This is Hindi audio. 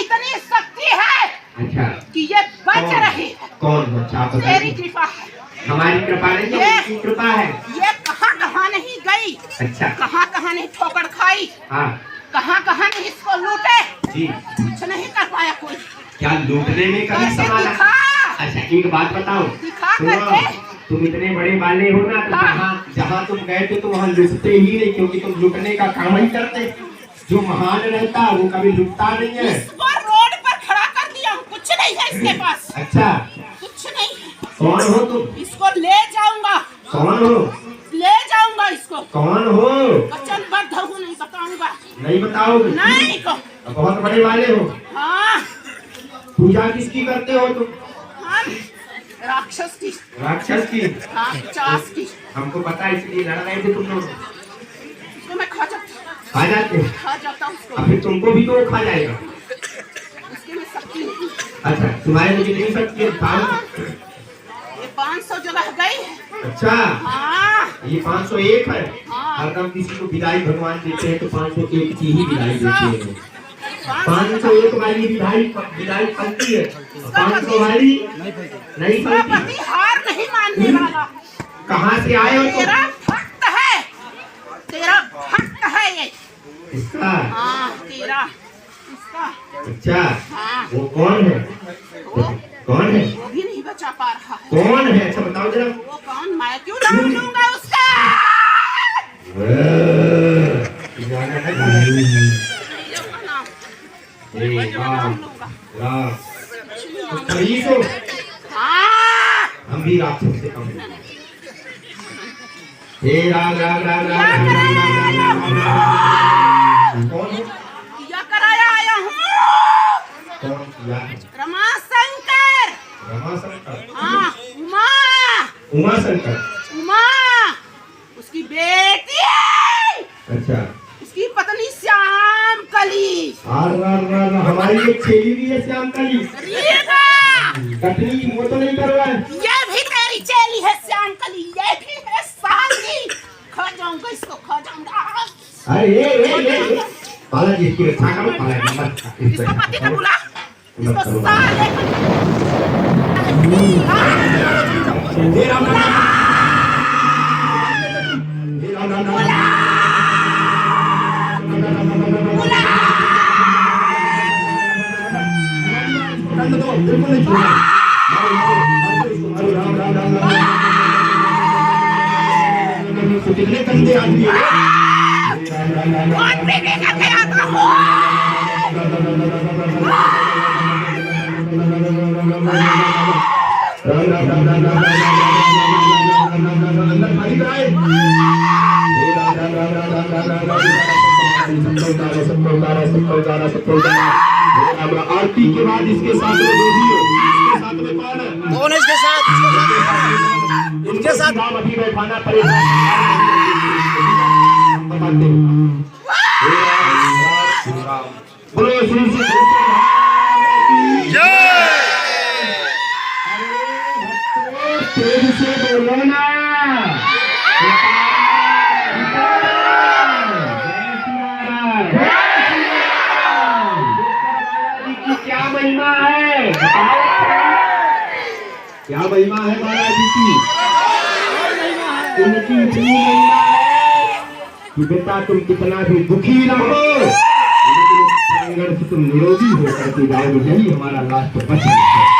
इतनी शक्ति है अच्छा कि ये बच रही है। कौन बच्चा? तेरी कृपा है। हमारी कृपा नहीं है, उसकी कृपा है। ये कहाँ कहाँ नहीं गई, अच्छा कहाँ कहाँ नहीं ठोकर खाई, हाँ कहाँ कहाँ नहीं इसको लूटे, जी। कुछ नहीं कर पाया कोई। क्या लूटने में कभी करके संभाला? दिखा, अच्छा एक बात बताओ, दिखा सुनो, करके। तुम इतने बड़े वाले हो ना, तो हाँ। जहाँ तुम गए थे तो वहाँ लूटते ही नहीं, क्योंकि तुम लूटने का काम ही करते। जो महान रहता वो कभी लूटता नहीं है। इसको रोड पर खड़ा कर दिया हूँ, कुछ नहीं है इसके पास, अच्छा कुछ नहीं है। कौन हो तुम? इसको ले जाऊंगा, कौन हो? ले जाऊंगा इसको। कौन हो? वचन बद्ध हूँ, नहीं बताऊंगा। नहीं बताओगे? नहीं को। बहुत बड़े वाले हो। हाँ पूजा किसकी करते हो तुम? हम राक्षस की। राक्षस की? हाँ 50 की। हमको पता है, इसलिए लड़ रहे थे तुम लोग। इसको मैं खा खा जाते? जाता हूँ उसको। अब फिर तुमको भी तो वो खा जाएगा। उसके में शक्ति नहीं। अच्छा तुम्हारे में कितनी शक्ति है? हाँ, ये 500 जगह गई है। अच्छा हाँ ये 501 है। हाँ। हरदम किसी को विदाई भगवान देते हैं तो 501 की ही विदाई देते हैं। 500 501 वाली विदाई फलती है, 500 वाली नहीं इसका फलती। पति हार नहीं मानने वाला। कहाँ से आए हो तुम? तेरा भक्त है, तेरा भक्त है ये। इसका? हाँ तेरा इसका। अच्छा हाँ वो कौन है? वो कौन है? वो भी नहीं बचा पा रहा है। कौन है? अच्छा बताओ जरा। वो कौन? मैं क्यों नाम लूंगा उसका? जाना है नहीं लूंगा नाम, नाम लूंगा। खरीदो। हाँ हम भी राक्षस से कम हैं। हे राम राम राम क्या राम राम कराया राम आया राम। हूँ? कौन है? क्या कराया आया हूँ? कौन किया है? रमाशंकर। रमाशंकर? हाँ उमा, उमा शंकर? उमा उसकी बेटी, अच्छा उसकी पत्नी श्याम कली। हमारी एक चेली भी है श्याम कली। कटनी वो तो नहीं करवा है। ये भी तेरी चेली है श्याम कली, ये भी है साली। खा जाऊंगा इसको, खा जाऊंगा। अरे ये बालाजी इसकी रक्षा करो। बालाजी इसको पति को बुला, इसको साले हे राम राम हे राम राम राम। बिल्कुल नहीं छोड़ना। राम राम राम राम। कितने गंदे आदमी हो। कौन बेटेगा क्या आता हूँ? अंदर खाली कराए। आरती के बाद इसके साथ में जो भी हो, इसके साथ में कौन है? इसके साथ इनके साथ नाम अभी बैठाना पड़ेगा। बताते हैं। बोलो श्री श्री तेज से बोलो ना। क्या महिमा है? क्या महिमा है बालाजी की? उनकी इतनी महिमा है कि बेटा तुम कितना भी दुखी रहो, लेकिन संघर्ष तुम निरोगी होकर के जाओगे। यही हमारा लास्ट वचन है।